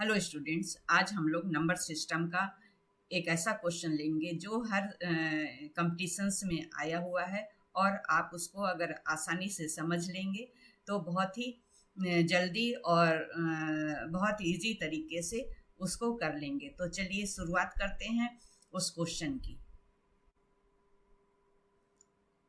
Hello students, आज हम लोग नंबर सिस्टम का एक ऐसा क्वेश्चन लेंगे जो हर कंपटीशंस में आया हुआ है और आप उसको अगर आसानी से समझ लेंगे तो बहुत ही जल्दी और बहुत इजी तरीके से उसको कर लेंगे। तो चलिए शुरुआत करते हैं उस क्वेश्चन की।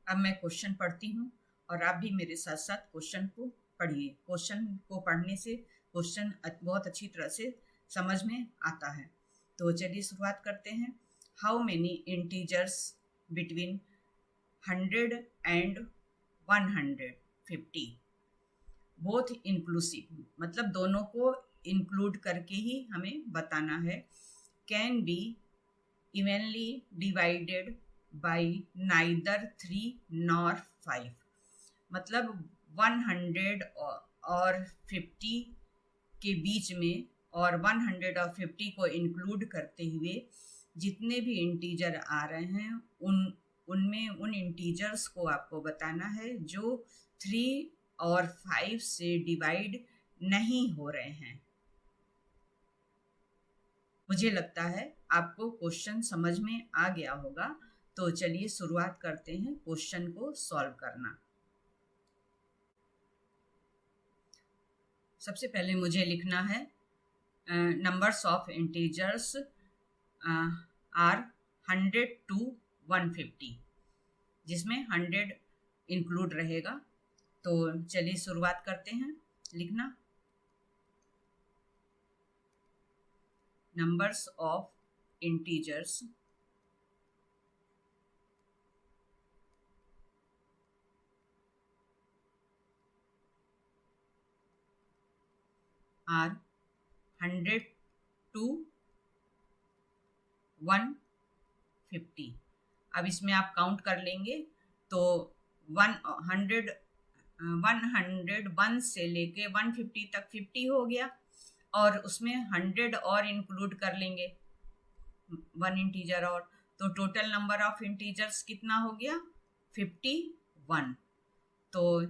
अब मैं क्वेश्चन पढ़ती हूँ और आप भी मेरे साथ साथ क्वेश्चन को पढ़िए। क्वेश्चन को पढ़ने से क्वेश्चन बहुत अच्छी तरह से समझ में आता है। तो चलिए शुरुआत करते हैं। How many integers between 100 and 150 both inclusive, मतलब दोनों को इंक्लूड करके ही हमें बताना है। Can be evenly divided by neither 3 nor 5, मतलब 100 और 50 के बीच में और 100 और 50 को इंक्लूड करते हुए जितने भी इंटीजर आ रहे हैं उनमें उन इंटीजर्स को आपको बताना है जो 3 और 5 से डिवाइड नहीं हो रहे हैं। मुझे लगता है आपको क्वेश्चन समझ में आ गया होगा। तो चलिए शुरुआत करते हैं क्वेश्चन को सॉल्व करना। सबसे पहले मुझे लिखना है numbers of integers are 100 to 150, जिसमें 100 इंक्लूड रहेगा। तो चलिए शुरुआत करते हैं लिखना। Numbers of integers are 100 to 150। अब इसमें आप काउंट कर लेंगे तो 101 से लेके 150 तक 50 हो गया और उसमें 100 और इंक्लूड कर लेंगे, 1 इंटीजर और, तो टोटल नंबर ऑफ इंटीजर्स कितना हो गया? 51। तो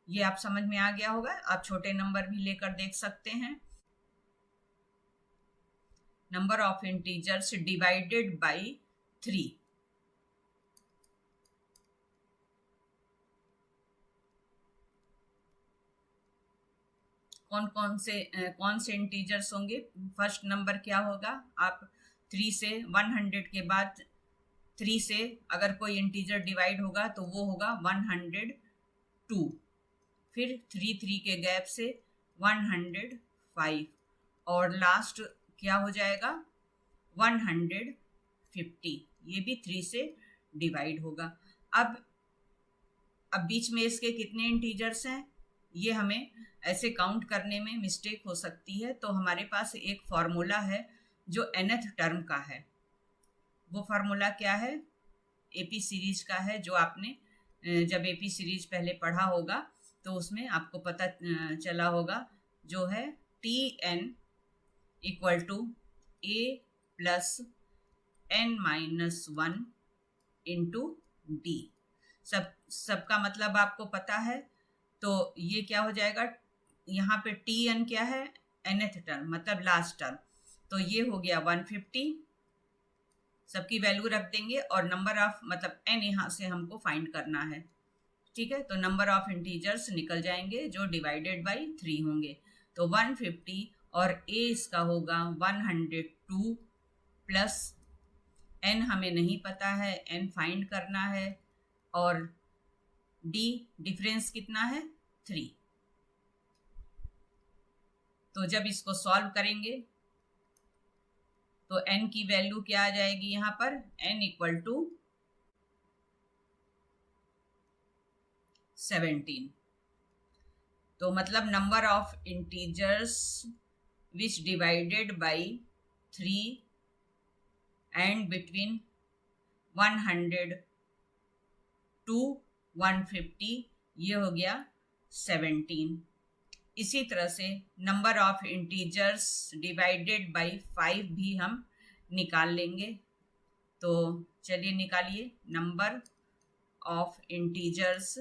ये आप समझ में आ गया होगा। आप छोटे नंबर भी लेकर देख सकते हैं। Number of integers divided by 3, कौन से इंटीजर्स होंगे? फर्स्ट नंबर क्या होगा? आप 3 से 100 के बाद 3 से अगर कोई इंटीजर डिवाइड होगा तो वो होगा 102, फिर 3 के गैप से 105 और लास्ट क्या हो जाएगा? 150। ये भी 3 से डिवाइड होगा। अब बीच में इसके कितने इंटीजर्स हैं ये हमें ऐसे काउंट करने में मिस्टेक हो सकती है। तो हमारे पास एक फॉर्मूला है जो nth टर्म का है। वो फार्मूला क्या है? एपी सीरीज का है, जो आपने जब एपी सीरीज पहले पढ़ा होगा तो उसमें आपको पता चला होगा, जो है Tn equal to A plus n-1 into D. सबका मतलब आपको पता है। तो ये क्या हो जाएगा? यहाँ पे Tn क्या है? nth टर्म, मतलब लास्ट टर्म। तो ये हो गया 150, सबकी वैल्यू रख देंगे और नंबर ऑफ, मतलब n यहाँ से हमको फाइंड करना है। ठीक है, तो नंबर ऑफ इंटीजर्स निकल जाएंगे जो डिवाइडेड बाई 3 होंगे। तो 150 और a इसका होगा 102 प्लस n हमें नहीं पता है, n फाइंड करना है, और d डिफरेंस कितना है? 3। तो जब इसको सॉल्व करेंगे तो n की वैल्यू क्या आ जाएगी? यहाँ पर n इक्वल टू 17। तो मतलब number of integers which divided by 3 and between 100 to 150, ये हो गया 17। इसी तरह से number of integers divided by 5 भी हम निकाल लेंगे। तो चलिए निकालिए। Number of integers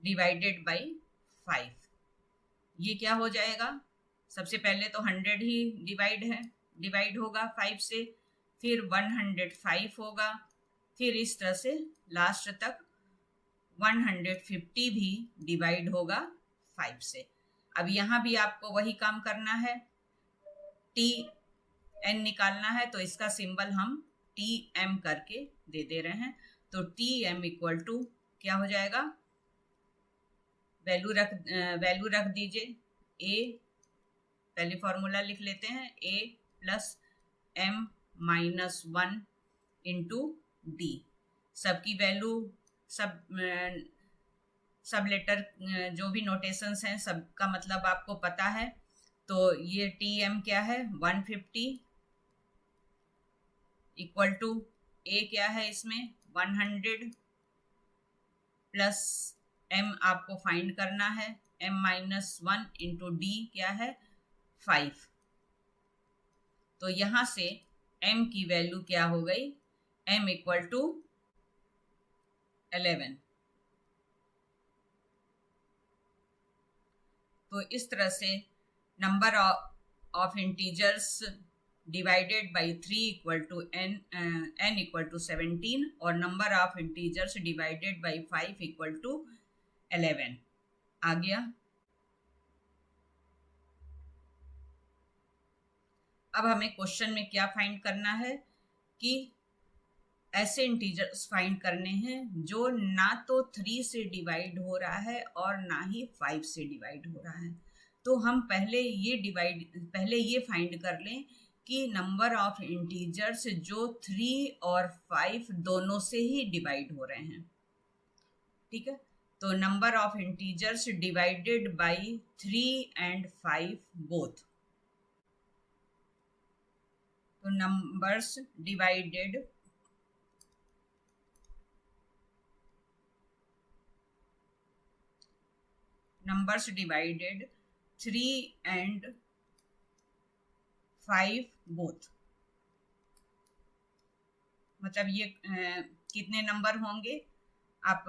divided by 5। ये क्या हो जाएगा, सबसे पहले तो 100 ही डिवाइड होगा 5 से, फिर 105 होगा, फिर इस तरह से लास्ट तक 150 भी डिवाइड होगा 5 से। अब यहाँ भी आपको वही काम करना है, टी एन निकालना है, तो इसका सिंबल हम टी एम करके दे रहे हैं। तो टी एम इक्वल टू क्या हो जाएगा, वैल्यू रख दीजिए, ए पहले फॉर्मूला लिख लेते हैं, A plus M minus 1 into D. सबकी वैल्यू सब लेटर जो भी नोटेशंस हैं सबका मतलब आपको पता है। तो ये टी एम क्या है 150 इक्वल टू ए क्या है इसमें 100 प्लस एम आपको फाइंड करना है एम माइनस 1 इंटू डी क्या है 5। तो यहाँ से m की वैल्यू क्या हो गई, m इक्वल टू 11। तो इस तरह से number of integers divided by 3 equal to n equal to 17 और number of integers divided by 5 equal to 11 आ गया। अब हमें क्वेश्चन में क्या फाइंड करना है कि ऐसे इंटीजर्स फाइंड करने हैं जो ना तो 3 से डिवाइड हो रहा है और ना ही 5 से डिवाइड हो रहा है। तो हम पहले ये फाइंड कर लें कि नंबर ऑफ इंटीजर्स जो 3 और 5 दोनों से ही डिवाइड हो रहे हैं। ठीक है, तो number of integers divided by 3 and 5 both. तो numbers divided numbers divided 3 and 5 both, मतलब ये कितने नंबर होंगे आप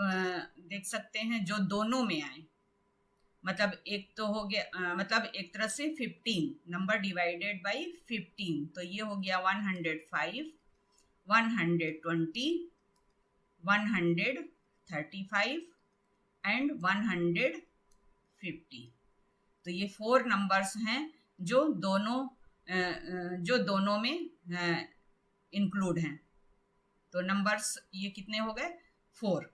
देख सकते हैं जो दोनों में आए। मतलब एक तो हो गया मतलब एक तरह से 15 नंबर डिवाइडेड बाई 15, तो ये हो गया 105, 120, 135 एंड 150। तो ये 4 नंबर्स हैं जो दोनों में इंक्लूड हैं। तो नंबर्स ये कितने हो गए 4।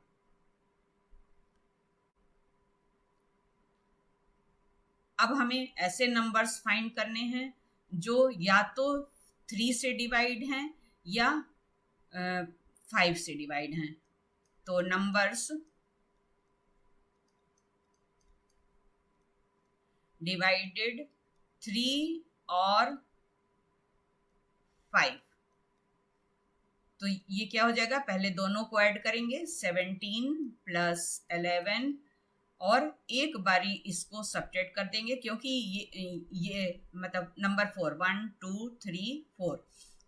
अब हमें ऐसे नंबर्स फाइंड करने हैं जो या तो 3 से डिवाइड हैं या 5 से डिवाइड हैं। तो नंबर्स डिवाइडेड 3 और 5, तो ये क्या हो जाएगा, पहले दोनों को ऐड करेंगे 17 प्लस 11 और एक बारी इसको सब्ट्रैक्ट कर देंगे क्योंकि ये मतलब नंबर 4 1 2 3 4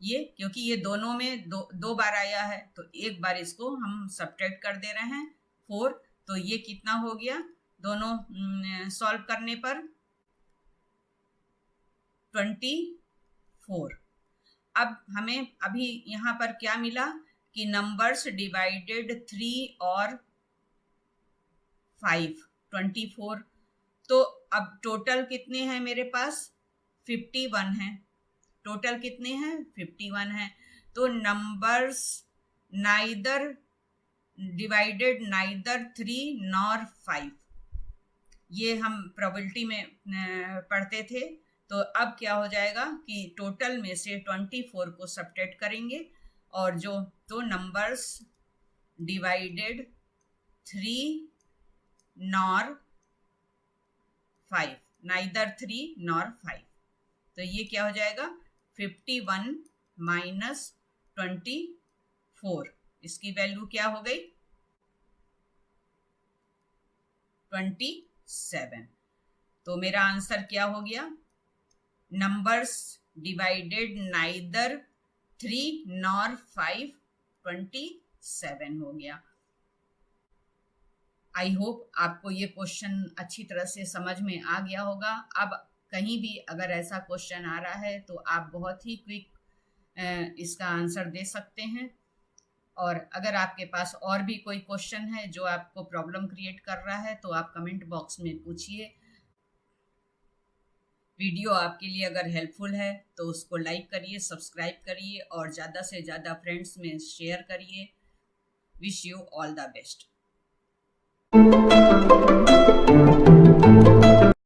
ये क्योंकि ये दोनों में दो बार आया है तो एक बार इसको हम सब्ट्रैक्ट कर दे रहे हैं 4। तो ये कितना हो गया दोनों सॉल्व करने पर 24। अब हमें अभी यहाँ पर क्या मिला कि नंबर्स डिवाइडेड 3 और 5 24। तो अब टोटल कितने हैं मेरे पास 51 है। टोटल कितने हैं 51 है। तो numbers neither divided neither 3 nor 5, ये हम प्रोबेबिलिटी में पढ़ते थे। तो अब क्या हो जाएगा कि टोटल में से 24 को सब्ट्रैक्ट करेंगे और जो तो numbers divided 3 nor 5 neither 3 nor 5, तो ये क्या हो जाएगा 51 माइनस 24, इसकी वैल्यू क्या हो गई 27। तो मेरा आंसर क्या हो गया नंबर्स डिवाइडेड नाइदर 3 नॉर 5 27 हो गया। आई होप आपको ये क्वेश्चन अच्छी तरह से समझ में आ गया होगा। अब कहीं भी अगर ऐसा क्वेश्चन आ रहा है तो आप बहुत ही क्विक इसका आंसर दे सकते हैं। और अगर आपके पास और भी कोई क्वेश्चन है जो आपको प्रॉब्लम क्रिएट कर रहा है तो आप कमेंट बॉक्स में पूछिए। वीडियो आपके लिए अगर हेल्पफुल है तो उसको लाइक करिए, सब्सक्राइब करिए और ज़्यादा से ज़्यादा फ्रेंड्स में शेयर करिए। Wish you all the best.